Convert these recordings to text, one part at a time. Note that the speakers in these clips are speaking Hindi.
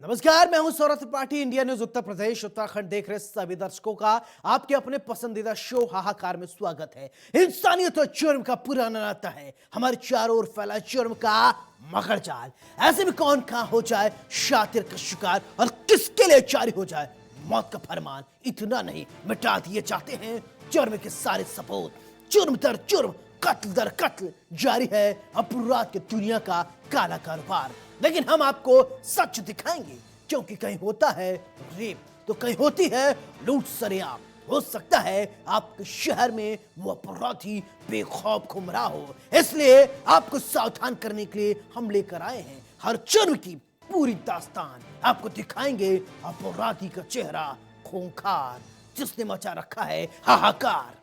नमस्कार, मैं हूं सौरभ त्रिपाठी। इंडिया न्यूज उत्तर प्रदेश उत्तराखंड देख रहे सभी दर्शकों का आपके अपने पसंदीदा शो हाहाकार में स्वागत है। इंसानियत और जुर्म का पुराना नाता है, हमारे चारों ओर फैला जुर्म का मगर जाल। ऐसे में कौन कहां हो जाए शातिर का शिकार और किसके लिए जारी हो जाए मौत का फरमान। इतना नहीं, मिटा दिए जाते हैं जुर्म के सारे सबूत। जुर्म दर जुर्म, कत्ल दर कत्ल जारी है अपराध की दुनिया का काला कारोबार। लेकिन हम आपको सच दिखाएंगे, क्योंकि कहीं होता है रेप तो कहीं होती है लूट सरेआम। हो सकता है आपके शहर में वो अपराधी बेखौफ घूम रहा हो, इसलिए आपको सावधान करने के लिए हम लेकर आए हैं हर जुर्म की पूरी दास्तान। आपको दिखाएंगे अपराधी का चेहरा खूंखार, जिसने मचा रखा है हाहाकार।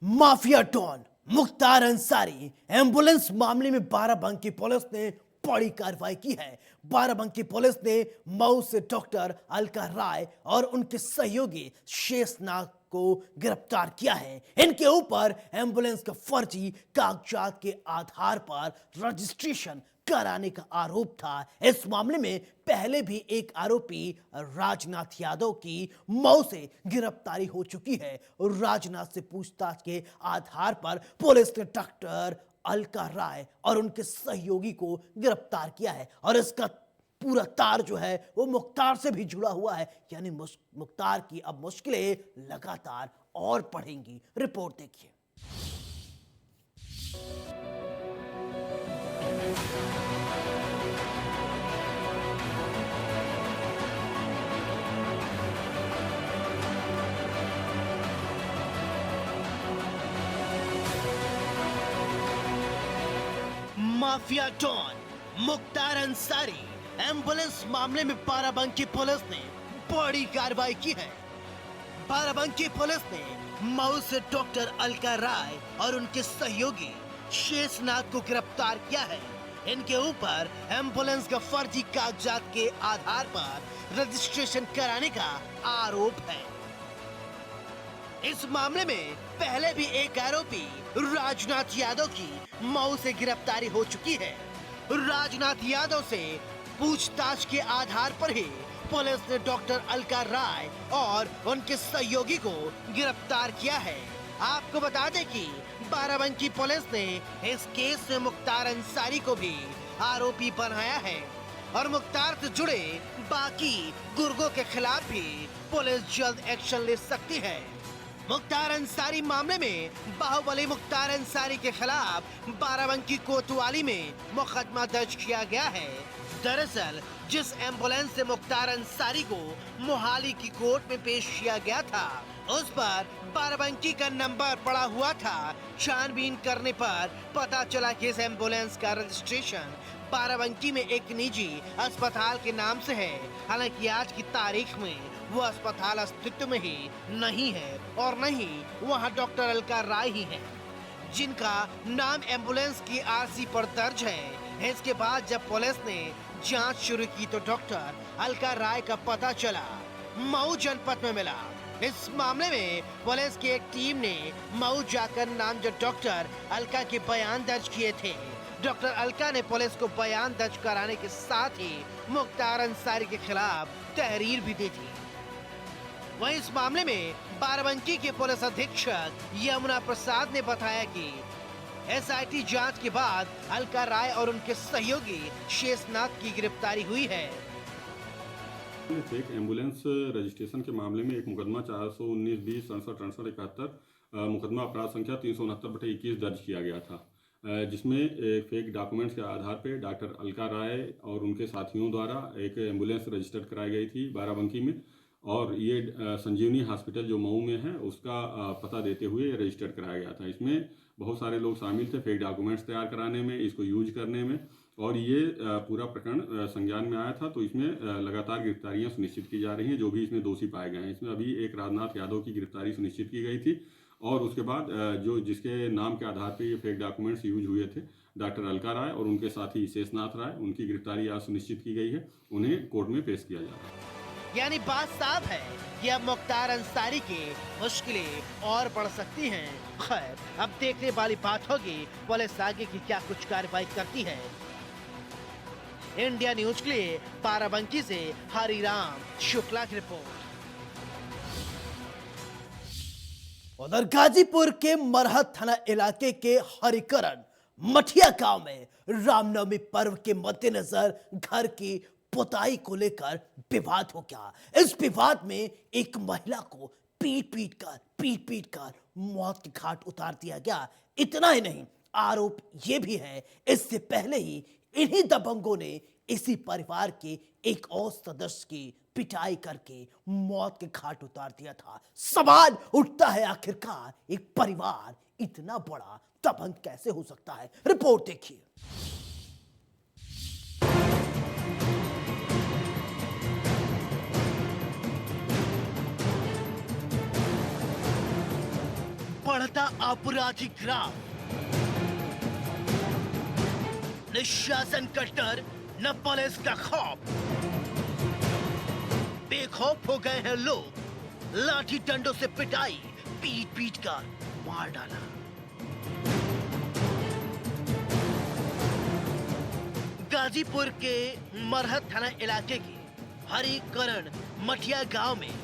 Mafia don Mukhtar Ansari. Ambulance मामले में बाराबंकी पुलिस ने बड़ी कार्रवाई की है। बाराबंकी पुलिस ने मऊ से डॉक्टर अलका राय और उनके सहयोगी शेषनाग को गिरफ्तार किया है। इनके ऊपर एम्बुलेंस का फर्जी कागजात के आधार पर रजिस्ट्रेशन कराने का आरोप था। इस मामले में पहले भी एक आरोपी राजनाथ यादव की मऊ से गिरफ्तारी हो चुकी है। राजनाथ से पूछताछ के आधार पर पुलिस ने डॉक्टर अलका राय और उनके सहयोगी को गिरफ्तार किया है, और इसका पूरा तार जो है वो मुख्तार से भी जुड़ा हुआ है। यानी मुख्तार की अब मुश्किलें लगातार और बढ़ेंगी। रिपोर्ट देखिए। Mafia don Mukhtar Ansari. Ambulance मामले में बाराबंकी पुलिस ने बड़ी कार्रवाई की है। बाराबंकी पुलिस ने मऊ से डॉक्टर अलका राय और उनके सहयोगी शेषनाग को गिरफ्तार किया है। इनके ऊपर एम्बुलेंस का फर्जी कागजात के आधार पर रजिस्ट्रेशन कराने का आरोप है। इस मामले में पहले भी एक आरोपी राजनाथ यादव की मऊ से गिरफ्तारी हो चुकी है। राजनाथ यादव से पूछताछ के आधार पर ही पुलिस ने डॉक्टर अलका राय और उनके सहयोगी को गिरफ्तार किया है। आपको बता दें कि बाराबंकी पुलिस ने इस केस में मुख्तार अंसारी को भी आरोपी बनाया है, और मुख्तार से जुड़े बाकी गुर्गों के खिलाफ भी पुलिस जल्द एक्शन ले सकती है। मुख्तार अंसारी मामले में बाहुबली मुख्तार अंसारी के खिलाफ बाराबंकी कोतवाली में मुकदमा दर्ज किया गया है। दरअसल जिस एम्बुलेंस से मुख्तार अंसारी को मोहाली की कोर्ट में पेश किया गया था, उस पर बाराबंकी का नंबर पड़ा हुआ था। छानबीन करने पर पता चला कि इस एम्बुलेंस का रजिस्ट्रेशन बाराबंकी में एक निजी अस्पताल के नाम से है। हालांकि आज की तारीख में वो अस्पताल अस्तित्व में ही नहीं है, और नहीं वहाँ डॉक्टर अलका राय ही है, जिनका नाम एम्बुलेंस की आरसी पर दर्ज है। इसके बाद जब पुलिस ने जांच शुरू की तो डॉक्टर अलका राय का पता चला मऊ जनपद में मिला। इस मामले में पुलिस की एक टीम ने मऊ जाकर नामजद डॉक्टर अलका के बयान दर्ज किए थे। डॉक्टर अलका ने पुलिस को बयान दर्ज कराने के साथ ही मुख्तार अंसारी के खिलाफ तहरीर भी दी थी। वहीं इस मामले में बाराबंकी के पुलिस अधीक्षक यमुना प्रसाद ने बताया कि एसआईटी जांच के बाद अलका राय और उनके सहयोगी शेषनाग की गिरफ्तारी हुई है। एक एम्बुलेंस रजिस्ट्रेशन के मामले में एक मुकदमा 419-20 67 68 71 मुकदमा अपराध संख्या 369/21 दर्ज किया गया था, जिसमें फेक डॉक्यूमेंट्स के आधार पर डॉक्टर अलका राय और उनके साथियों द्वारा एक एम्बुलेंस रजिस्टर्ड कराई गई थी बाराबंकी में, और ये संजीवनी हॉस्पिटल जो मऊ में है उसका पता देते हुए रजिस्टर्ड कराया गया था। इसमें बहुत सारे लोग शामिल थे फेक डॉक्यूमेंट्स तैयार कराने में, इसको यूज करने में, और ये पूरा प्रकरण संज्ञान में आया था। तो इसमें लगातार गिरफ्तारियां सुनिश्चित की जा रही हैं, जो भी इसमें दोषी पाए गए हैं। इसमें अभी एक राजनाथ यादव की गिरफ्तारी सुनिश्चित की गई थी, और उसके बाद जो जिसके नाम के आधार पर ये फेक डॉक्यूमेंट्स यूज हुए थे, डॉक्टर अलका राय और उनके साथी शेषनाथ राय, उनकी गिरफ्तारी आज सुनिश्चित की गई है। उन्हें कोर्ट में पेश किया जा रहा है। यानी बात साफ है कि अब मुख्तार अंसारी की मुश्किलें और बढ़ सकती हैं। खैर, अब देखने वाली बात होगी पुलिस आगे की क्या कुछ कार्रवाई करती है। इंडिया न्यूज के लिए बाराबंकी से हरिराम शुक्ला की रिपोर्ट। उधर गाजीपुर के मरहत थाना इलाके के हरिकरण मठिया गांव में रामनवमी पर्व के मद्देनजर घर की पुताई को लेकर विवाद हो गया। इस विवाद में एक महिला को पीट पीट कर मौत के घाट उतार दिया गया। इतना ही नहीं, आरोप ये भी है इससे पहले ही इन्हीं दबंगों ने इसी परिवार के एक और सदस्य की पिटाई करके मौत के घाट उतार दिया था। सवाल उठता है, आखिरकार एक परिवार इतना बड़ा दबंग कैसे हो सकता है? रिपोर्ट देखिए। बढ़ता आपराधिक ग्राफ, निशासन कट्टर न पुलिस का खौफ, बेखौफ हो गए हैं लोग। लाठी डंडों से पिटाई, पीट पीट कर मार डाला। गाजीपुर के मरहत थाना इलाके के हरिकरण मठिया गांव में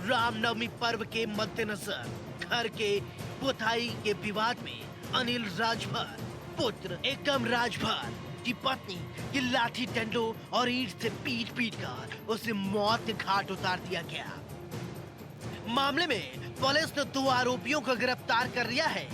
रामनवमी पर्व के मद्देनजर घर के पुताई के विवाद में अनिल राजभर पुत्र एकम राजभर की पत्नी की लाठी डंडों और ईंट से पीट पीट कर उसे मौत के घाट उतार दिया गया। मामले में पुलिस ने 2 आरोपियों को गिरफ्तार कर लिया है।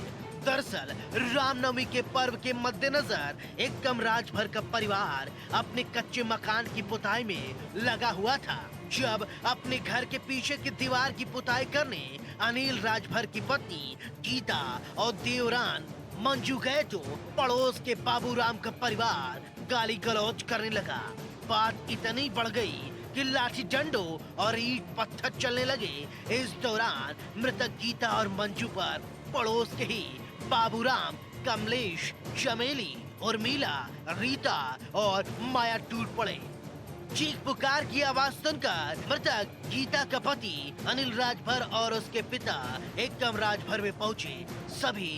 दरअसल रामनवमी के पर्व के मद्देनजर एकम राजभर का परिवार अपने कच्चे मकान की पुताई में लगा हुआ था। जब अपने घर के पीछे की दीवार की पुताई करने अनिल राजभर की पत्नी गीता और देवरान मंजू गए तो पड़ोस के बाबूराम का परिवार गाली गलौज करने लगा। बात इतनी बढ़ गई कि लाठी डंडों और ईंट पत्थर चलने लगे। इस दौरान मृतक गीता और मंजू पर पड़ोस के ही बाबूराम, कमलेश, चमेली, उर्मिला, रीता और माया टूट पड़े। चीख पुकार की आवाज सुनकर मृतक गीता का पति अनिल राजभर और उसके पिता एकम राजभर में पहुंचे। सभी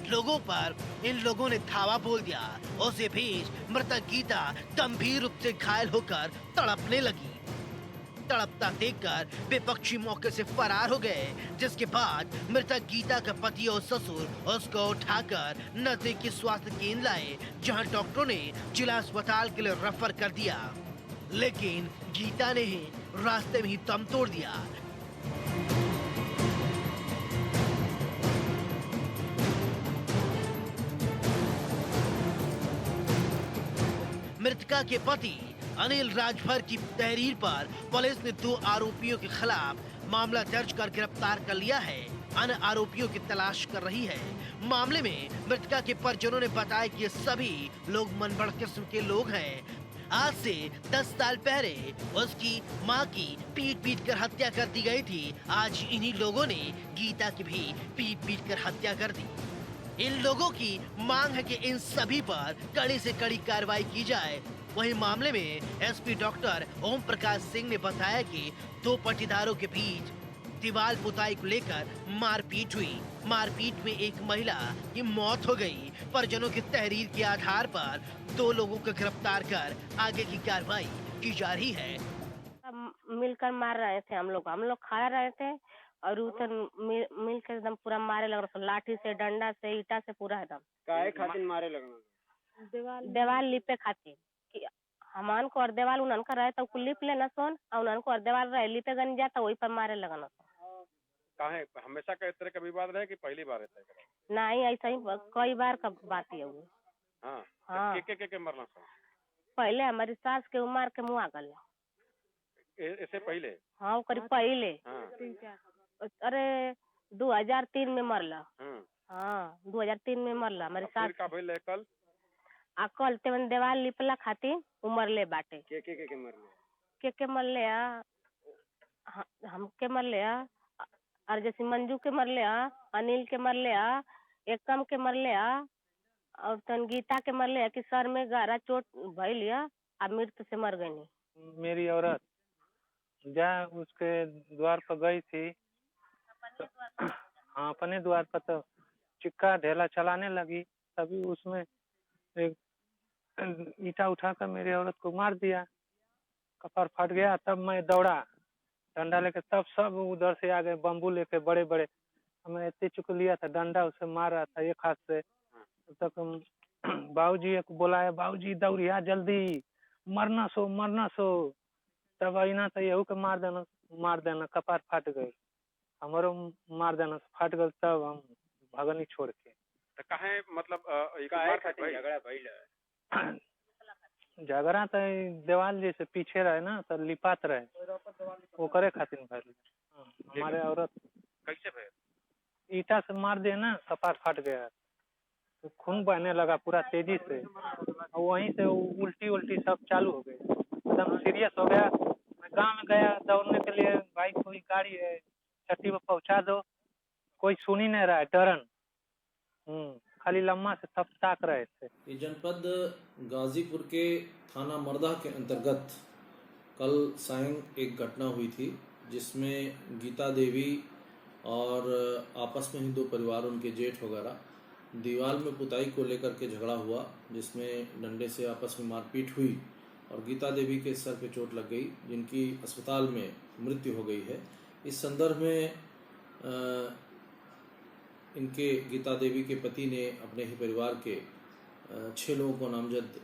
लोगों पर इन लोगों ने धावा बोल दिया। उसे बीच मृतक गीता गंभीर रूप से घायल होकर तड़पने लगी। तड़पता देखकर विपक्षी मौके से फरार हो गए, जिसके बाद मृतक गीता का पति और ससुर उसको उठाकर नजदीकी स्वास्थ्य केंद्र लाए, जहां डॉक्टरों ने जिला अस्पताल के लिए रेफर कर दिया। लेकिन गीता ने ही रास्ते में ही दम तोड़ दिया। मृतका के पति अनिल राजभर की तहरीर पर पुलिस ने 2 आरोपियों के खिलाफ मामला दर्ज कर गिरफ्तार कर लिया है। अन्य आरोपियों की तलाश कर रही है। मामले में मृतका के परिजनों ने बताया कि ये सभी लोग मनगढ़ किस्म के लोग हैं। आज से 10 साल पहले उसकी मां की पीट पीट कर हत्या कर दी गई थी। आज इन्हीं लोगों ने गीता की भी पीट पीट कर हत्या कर दी। इन लोगों की मांग है कि इन सभी पर कड़ी से कड़ी कार्रवाई की जाए। वहीं मामले में एसपी डॉक्टर ओम प्रकाश सिंह ने बताया कि 2 पटीदारों के बीच दीवार पुताई को लेकर मारपीट हुई। मारपीट में एक महिला की मौत हो गई। परिजनों की तहरीर के आधार पर 2 लोगों को गिरफ्तार कर आगे की कार्रवाई की जा रही है। मिलकर मार रहे थे हम लोग खा रहे थे और उधर मिल के एकदम पूरा मारे लग रहा था, लाठी से, डंडा से, ईटा से, पूरा एकदम। काहे खातिर मारे लगना? देवाल लिपे खातिर कि हमान को और देवाल उनन का रहे तो लिप लेना सोन और उनन को और देवाल रहे लिपे गन जाता वही पर मारे लगना। काहे हमेशा का इस तरह का विवाद रहे कि पहली बार है? नहीं, ऐसा ही कई बार का बात है वो। हाँ हाँ। के मरना सो? पहले हमारी सास के उमर के मुँह आ गल। इससे पहले? हाँ, करीब पहले। हाँ। अरे 2003 में मरला। हाँ 2003 में मरला हमारी सास। का भइल कल? कल तेवन देवाल लिपला खातिर उमर ले बाटे। के मरले? के मरले हम के मरले और जैसे मंजू के मरले अनिल के मरले एकम के मरले और तन गीता के मरले कि सर में गहरा चोट भइल आ मृत्यु से मर गई। मेरी औरत जा उसके द्वार पर गई थी। हाँ, अपने द्वार पर तो चिक्का ढेला चलाने लगी, तभी उसमें एक ईंटा उठाकर मेरी औरत को मार दिया। कपार फट गया। तब मैं दौड़ा डंडा लेके, तब सब उधर से आ गए बम्बू लेके बड़े बड़े। मैं इतने चुक लिया था डंडा, उसे मार रहा था एक हाथ से। तब तक बाबूजी को बुलाया, बाबूजी दौड़िया जल्दी, मरना सो। तब अना तो यहू के मार देना कपार फाट गई, हमारो मार देना फाट गल। तब हम भगनी छोड़ के। तो काहे मतलब काहे खातिर झगड़ा भइल? झगड़ा तो देवाल जैसे पीछे रहे ना, तो लिपात रहे, वो करे खातिर भइल। हमारे औरत कैसे भइल? ईटा से मार दिया ना, कपार फट गया, तो खून बहने लगा पूरा तेजी से, और वहीं से उल्टी सब चालू हो गई, एकदम सीरियस हो गया। मैं गांव में गया दौड़ने के लिए, भाई कोई गाड़ी है छठी पे पहुंचा दो, कोई सुन ही नहीं रहा है, डरन खाली लम्मा से सब ताक रहे थे। ये जनपद गाजीपुर के थाना मर्दा के अंतर्गत कल सायं एक घटना हुई थी, जिसमें गीता देवी और आपस में ही दो परिवार, उनके जेठ वगैरह, दीवार में पुताई को लेकर के झगड़ा हुआ, जिसमें डंडे से आपस में मारपीट हुई और गीता देवी के सर पे चोट लग गई, जिनकी अस्पताल में मृत्यु हो गई है। इस संदर्भ में इनके गीता देवी के पति ने अपने ही परिवार के 6 लोगों को नामजद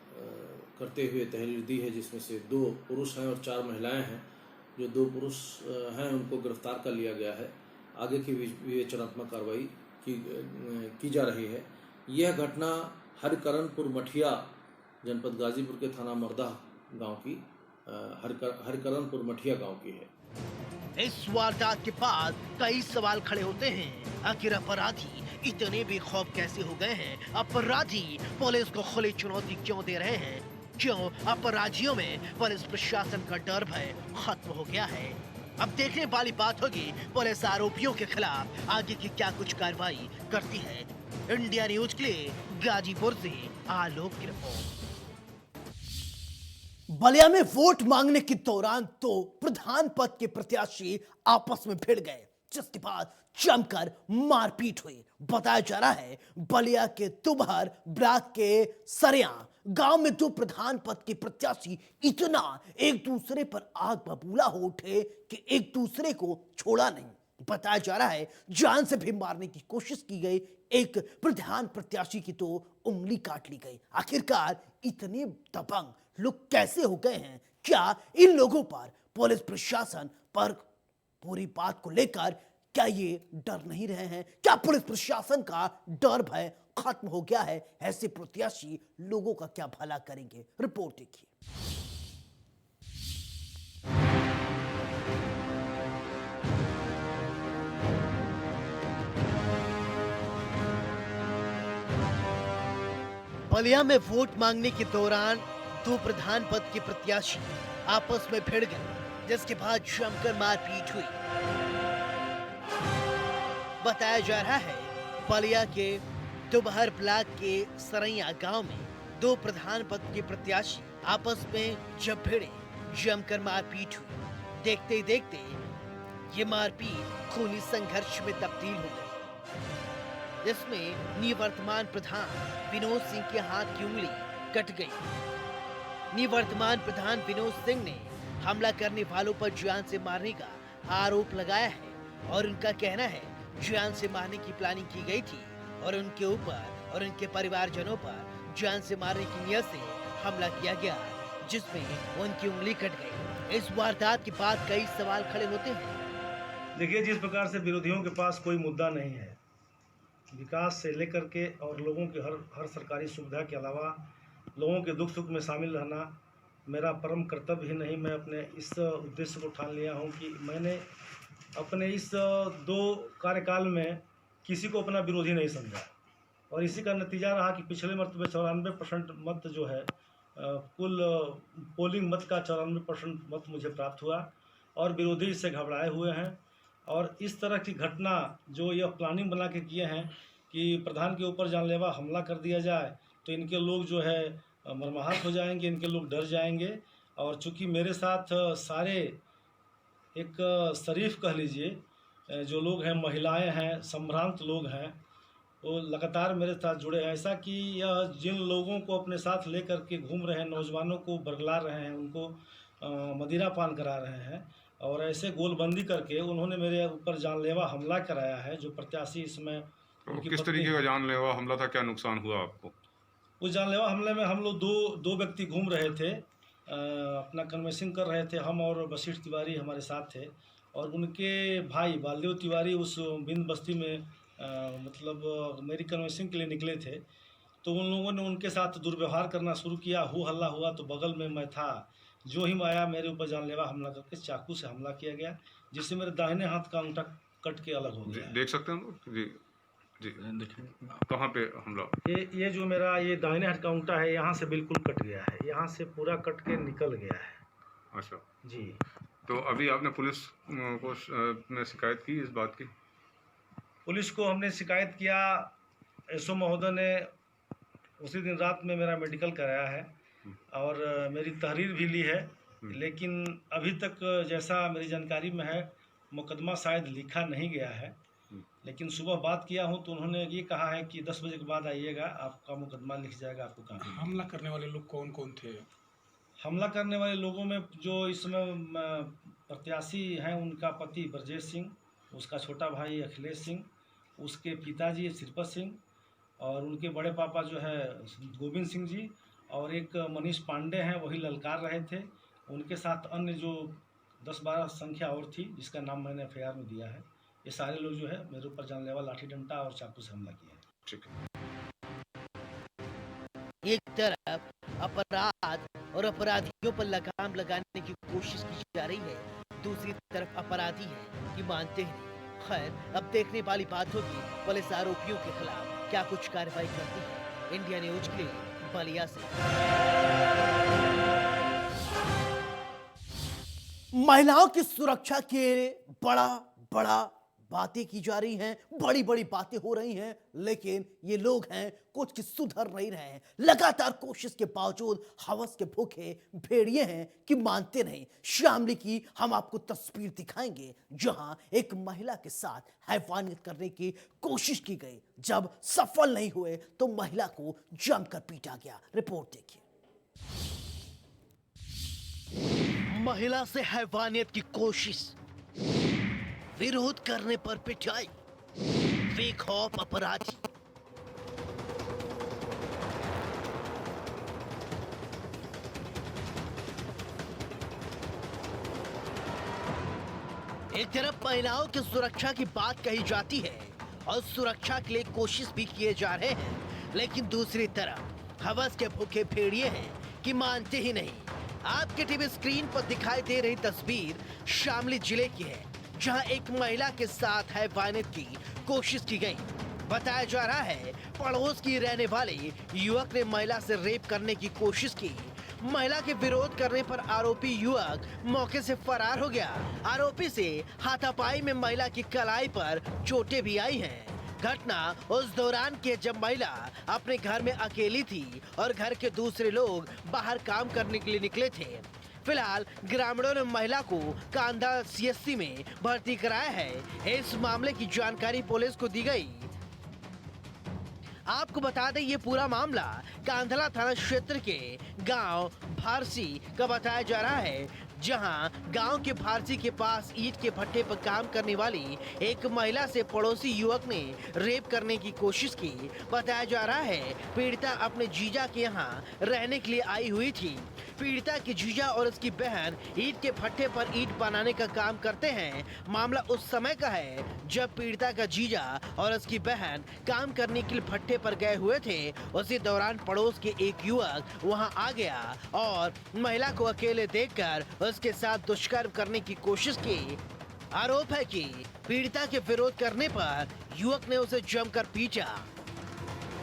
करते हुए तहरीर दी है, जिसमें से 2 पुरुष हैं और 4 महिलाएं हैं। जो 2 पुरुष हैं उनको गिरफ्तार कर लिया गया है। आगे की विवेचनात्मक कार्रवाई की जा रही है। यह घटना हरकरनपुर मठिया जनपद गाजीपुर के थाना मर्दा गांव की हरकरनपुर मठिया गांव की है। इस वारदात के बाद कई सवाल खड़े होते हैं। आखिर अपराधी इतने बेखौफ कैसे हो गए हैं? अपराधी पुलिस को खुली चुनौती क्यों दे रहे हैं? क्यों अपराधियों में पुलिस प्रशासन का डर भय खत्म हो गया है? अब देखने वाली बात होगी पुलिस आरोपियों के खिलाफ आगे की क्या कुछ कार्रवाई करती है। इंडिया न्यूज के लिए गाजीपुर से आलोक की रिपोर्ट। बलिया में वोट मांगने के दौरान तो प्रधान पद के प्रत्याशी आपस में भिड़ गए, जिसके बाद जमकर मारपीट हुई। बताया जा रहा है बलिया के तुबहर ब्लॉक के सरिया गांव में 2 प्रधान पद के प्रत्याशी इतना एक दूसरे पर आग बबूला हो उठे कि एक दूसरे को छोड़ा नहीं। बताया जा रहा है जान से भी मारने की कोशिश की गई। एक प्रधान प्रत्याशी की तो उंगली काट ली गई। आखिरकार इतने दबंग लोग कैसे हो गए हैं? क्या इन लोगों पर पुलिस प्रशासन पर पूरी बात को लेकर क्या ये डर नहीं रहे हैं? क्या पुलिस प्रशासन का डर भय खत्म हो गया है? ऐसे प्रत्याशी लोगों का क्या भला करेंगे? रिपोर्ट देखिए। बलिया में वोट मांगने के दौरान 2 प्रधान पद के प्रत्याशी आपस में भिड़ गए, जिसके बाद जमकर मारपीट हुई। बताया जा रहा है बलिया के दुबहर ब्लॉक के सरैया गांव में 2 प्रधान पद के प्रत्याशी आपस में जब भिड़े, जमकर मारपीट हुई। देखते ही देखते ये मारपीट खूनी संघर्ष में तब्दील हो गई, जिसमें निवर्तमान प्रधान विनोद सिंह के हाथ की उंगली कट गई। निवर्तमान प्रधान विनोद सिंह ने हमला करने वालों पर जान से मारने का आरोप लगाया है और उनका कहना है जान से मारने की प्लानिंग की गई थी और उनके ऊपर और उनके परिवारजनों पर जान से मारने की नियत से हमला किया गया, जिसमें उनकी उंगली कट गई। इस वारदात के बाद कई सवाल खड़े होते हैं। देखिए, जिस प्रकार से विरोधियों के पास कोई मुद्दा नहीं है, विकास से लेकर के और लोगों के हर सरकारी सुविधा के अलावा लोगों के दुख सुख में शामिल रहना मेरा परम कर्तव्य ही नहीं। मैं अपने इस उद्देश्य को ठान लिया हूं कि मैंने अपने इस 2 कार्यकाल में किसी को अपना विरोधी नहीं समझा, और इसी का नतीजा रहा कि पिछले मर्तबे 94% मत जो है कुल पोलिंग मत का 94% मत मुझे प्राप्त हुआ और विरोधी इससे घबराए हुए हैं। और इस तरह की घटना जो यह प्लानिंग बना के किए हैं कि प्रधान के ऊपर जानलेवा हमला कर दिया जाए, तो इनके लोग जो है मरमाहत हो जाएंगे, इनके लोग डर जाएंगे। और चूंकि मेरे साथ सारे एक शरीफ कह लीजिए, जो लोग हैं, महिलाएं हैं, संभ्रांत लोग हैं, वो लगातार मेरे साथ जुड़े हैं। ऐसा कि यह जिन लोगों को अपने साथ लेकर के घूम रहे हैं, नौजवानों को बरगला रहे हैं, उनको मदिरा पान करा रहे हैं और ऐसे गोलबंदी करके उन्होंने मेरे ऊपर जानलेवा हमला कराया है। जो प्रत्याशी इसमें तो किस तरीके का जानलेवा हमला था, क्या नुकसान हुआ आपको? उस जानलेवा हमले में हम लोग दो व्यक्ति घूम रहे थे, अपना कन्वेंसिंग कर रहे थे। हम और वशिष्ठ तिवारी हमारे साथ थे और उनके भाई बालदेव तिवारी उस बिंद बस्ती में मतलब मेरी कन्वेंसिंग के लिए निकले थे। तो उन लोगों ने उनके साथ दुर्व्यवहार करना शुरू किया। हो हल्ला हुआ तो बगल में मैं था, जो ही मैं आया मेरे ऊपर जानलेवा हमला करके चाकू से हमला किया गया, जिससे मेरे दाहिने हाथ का अंगूठा कट के अलग हो गया। देख सकते हैं हम लोग? जी जी, कहाँ पे हमला? ये जो मेरा ये दाहिने हाथ का अंगूठा है, यहाँ से बिल्कुल कट गया है, यहाँ से पूरा कट के निकल गया है। अच्छा जी। तो अभी आपने पुलिस को में शिकायत की इस बात की? पुलिस को हमने शिकायत किया। एसओ महोदय ने उसी दिन रात में मेरा मेडिकल कराया है और मेरी तहरीर भी ली है, लेकिन अभी तक जैसा मेरी जानकारी में है मुकदमा शायद लिखा नहीं गया है। लेकिन सुबह बात किया हूँ तो उन्होंने ये कहा है कि 10 बजे के बाद आइएगा, आपका मुकदमा लिख जाएगा, आपको काम। हमला करने वाले लोग कौन कौन थे? हमला करने वाले लोगों में जो इसमें प्रत्याशी हैं, उनका पति ब्रजेश सिंह, उसका छोटा भाई अखिलेश सिंह, उसके पिताजी श्रीपत सिंह और उनके बड़े पापा जो है गोविंद सिंह जी, और एक मनीष पांडे हैं, वही ललकार रहे थे। उनके साथ अन्य जो 10-12 संख्या और थी, जिसका नाम मैंने एफआईआर में दिया है। ये सारे लोग जो है मेरे ऊपर जानलेवा लाठी डंडा और चाकू से हमला किया है। ठीक है। एक तरफ अपराध और अपराधियों पर लगाम लगाने की कोशिश की जा रही है, दूसरी तरफ अपराधी है कि मानते हैं। खैर, अब देखने वाली बात होगी पुलिस आरोपियों के खिलाफ क्या कुछ कार्रवाई करती है। इंडिया न्यूज के लिए बलिया से। महिलाओं की सुरक्षा के बड़ा बातें की जा रही हैं, बड़ी बातें हो रही हैं, लेकिन ये लोग हैं कुछ कि सुधर नहीं रहे हैं। लगातार कोशिश के बावजूद हवस के भूखे भेड़िए हैं कि मानते नहीं। शामली की हम आपको तस्वीर दिखाएंगे जहां एक महिला के साथ हैवानियत करने की कोशिश की गई। जब सफल नहीं हुए तो महिला को जमकर पीटा गया। रिपोर्ट देखिए। महिला से हैवानियत की कोशिश, विरोध करने पर पिटाई, बेखौफ अपराधी। एक तरफ महिलाओं की सुरक्षा की बात कही जाती है और सुरक्षा के लिए कोशिश भी किए जा रहे हैं, लेकिन दूसरी तरफ हवस के भूखे भेड़िए हैं कि मानते ही नहीं। आपके टीवी स्क्रीन पर दिखाई दे रही तस्वीर शामली जिले की है, जहां एक महिला के साथ हैवानियत की कोशिश की गई। बताया जा रहा है पड़ोस की रहने वाले युवक ने महिला से रेप करने की कोशिश की। महिला के विरोध करने पर आरोपी युवक मौके से फरार हो गया। आरोपी से हाथापाई में महिला की कलाई पर चोटें भी आई हैं। घटना उस दौरान की जब महिला अपने घर में अकेली थी और घर के दूसरे लोग बाहर काम करने के लिए निकले थे। फिलहाल ग्रामीणों ने महिला को कांधा सीएससी में भर्ती कराया है। इस मामले की जानकारी पुलिस को दी गई। आपको बता दें ये पूरा मामला कांधला थाना क्षेत्र के गांव फारसी का बताया जा रहा है, जहां गांव के फारसी के पास ईंट के भट्टे पर काम करने वाली एक महिला से पड़ोसी युवक ने रेप करने की कोशिश की। बताया जा रहा है पीड़िता अपने जीजा के यहां रहने के लिए आई हुई थी। पीड़िता की जीजा और उसकी बहन ईंट के भट्टे पर ईंट बनाने का काम करते हैं। मामला उस समय का है जब पीड़िता का जीजा और उसकी बहन काम करने के लिए भट्टे पर गए हुए थे। उसी दौरान पड़ोस के एक युवक वहां आ गया और महिला को अकेले देखकर उसके साथ दुष्कर्म करने की कोशिश की। आरोप है कि पीड़िता के विरोध करने पर युवक ने उसे जमकर पीटा।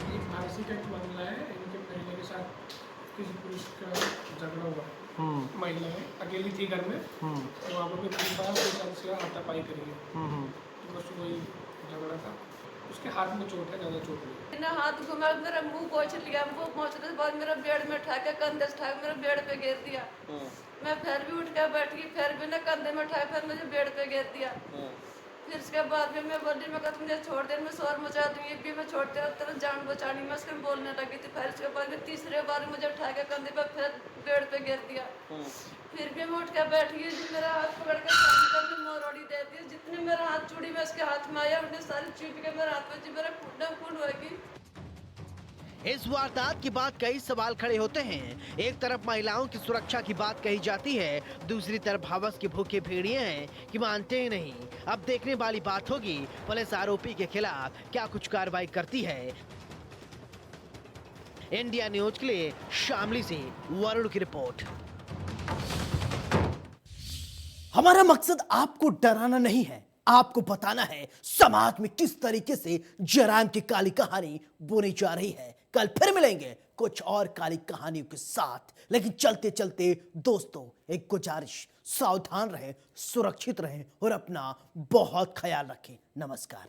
ये फारसी का एक मामला है। इनके पहले के साथ किसी पुरुष का झगड़ा हुआ। महिला है, अकेली थी घर में, तो वहाँ पर कोई हाथापाई करी है। तो बस वही झगड़ा था। उसके हाथ में चोट है, ज़्यादा चोट नहीं। मैंने हाथ घुमा, मेरा मुंह पोंछ लिया। मुंह पोंछने के बाद मेरा बेड में उठा के कंधे से उठा के मेरे बेड पे गिर दिया। मैं फिर भी उठ के बैठ गई, फिर भी ना कंधे में उठाया, फिर मुझे बेड पे गिर दिया। फिर उसके बाद में मैं बोली, मैं कहा मुझे छोड़ दे, मैं शोर मचा दूंगी, भी मैं छोड़ते वक्त तेरा जान बचानी, मैं उसके बोलने लगी थी। फिर उसके बाद में तीसरे बार मुझे उठा के कंधे पे फिर बेड पे गिर दिया। फिर भी मैं उठ के बैठ गई, जो मेरा हाथ पकड़ के सामने मोरौड़ी दे दी, जितने मेरा हाथ चूड़ी में उसके हाथ में आया उन्हें सारी चीप के मेरे हाथ में जी मेरा खून होगी। इस वारदात के बाद कई सवाल खड़े होते हैं। एक तरफ महिलाओं की सुरक्षा की बात कही जाती है, दूसरी तरफ हवस के भूखे भेड़िए हैं कि मानते ही नहीं। अब देखने वाली बात होगी पुलिस आरोपी के खिलाफ क्या कुछ कार्रवाई करती है। इंडिया न्यूज के लिए शामली से वरुण की रिपोर्ट। हमारा मकसद आपको डराना नहीं है, आपको बताना है समाज में किस तरीके से जराइम की काली कहानी बुनी जा रही है। कल फिर मिलेंगे कुछ और काली कहानियों के साथ, लेकिन चलते चलते दोस्तों एक गुजारिश, सावधान रहें, सुरक्षित रहें और अपना बहुत ख्याल रखें। नमस्कार।